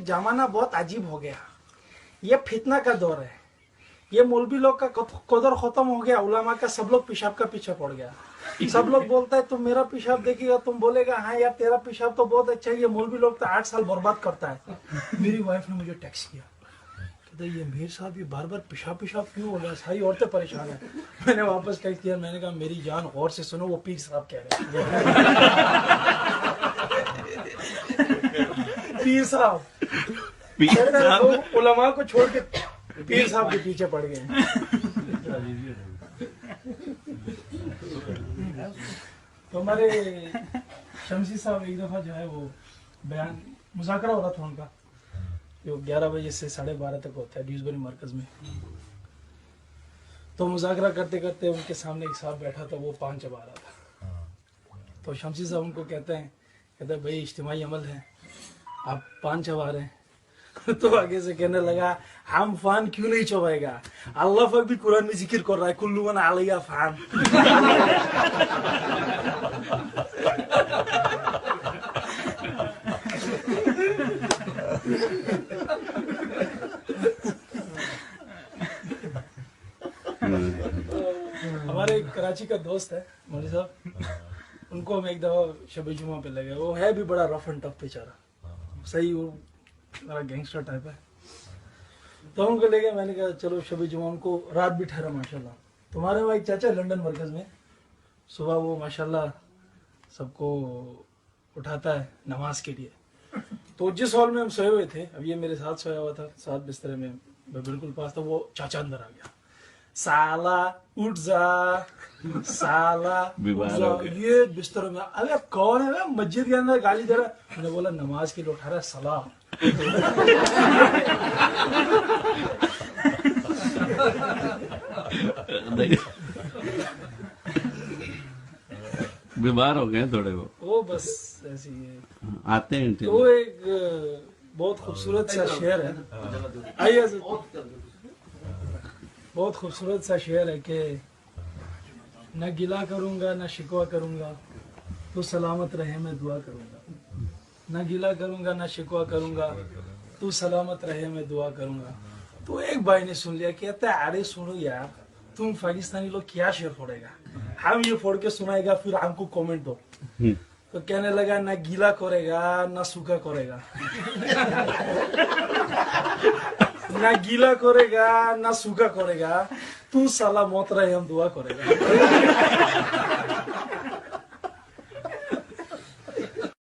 जमाना बहुत अजीब हो गया। ये फितना का दौर है। ये मौलवी लोग का कदर खत्म हो गया, उलमा का सब लोग पेशाब का पीछे पड़ गया। सब लोग बोलता है तुम मेरा पेशाब देखिएगा, तुम बोलेगा हाँ यार तेरा पेशाब तो बहुत अच्छा है। ये मौलवी लोग तो 8 साल बर्बाद करता है। मेरी वाइफ ने मुझे टेक्स्ट किया, कहते ये मीर साहब ये बार बार पेशाब क्यों हो रहा है, सारी औरतें परेशान है। मैंने वापस टेक्स्ट किया, मैंने कहा मेरी जान गौर से सुनो, वो पीर साहब कह रहे हैं। पीर साहब उलमा को छोड़ के पीर साहब के पीछे पड़ गए। तो हमारे शमसी साहब एक दफा जो है वो बयान मुज़ाकरा हो रहा था उनका, जो 11 बजे से 12:30 तक होता है ड्यूसबरी मरकज में। तो मुज़ाकरा करते करते उनके सामने एक साहब बैठा था, वो पान चबा रहा था। तो शमसी साहब उनको कहते हैं भाई इज्तिमाई अमल है, आप पान चबा रहे हैं। तो आगे से कहने लगा हम फान क्यों नहीं चबाएगा, अल्लाह पाक भी कुरान में जिक्र कर रहा है कुल्लू मन अलैया फान। हमारे कराची का दोस्त है मौलवी साहब, उनको हम एक दफा शब जुमा पे लगे। वो है भी बड़ा रफ एंड टफ बेचारा, सही वो गैंगस्टर टाइप है। तो उनको लेके मैंने कहा चलो शब जुमा, उनको रात भी ठहरा माशाल्लाह। तुम्हारे वहाँ एक चाचा लंदन मरकज में, सुबह वो माशाल्लाह सबको उठाता है नमाज के लिए। तो जिस हॉल में हम सोए हुए थे, अब ये मेरे साथ सोया हुआ था, साथ बिस्तरे में मैं बिल्कुल पास था, वो चाचा अंदर आ गया, साला उठ जा, साला उठ जा। ये बिस्तर में, अरे कौन है, मस्जिद के अंदर गाली दे रहा है। मैंने बोला नमाज के लिए उठा रहा है सलाह। बीमार हो गए थोड़े वो बस ऐसी है, आते हैं। तो एक बहुत खूबसूरत सा शेर है, आइए, बहुत खूबसूरत सा शेर है कि न गिला करूंगा न शिकवा करूंगा, तो सलामत रहे मैं दुआ करूंगा। न गिला करूंगा न शिकवा करूंगा, तू सलामत रहे मैं दुआ करूंगा। तो एक भाई ने सुन लिया, कहता है अरे सुनो यार, तुम पाकिस्तानी लोग क्या शेर फोड़ेगा, हम ये फोड़ के सुनाएगा फिर हमको कमेंट दो। तो कहने लगा ना गीला करेगा ना सूखा करेगा, ना गीला करेगा ना सूखा करेगा, तू साला मौत रहे हम दुआ करेगा।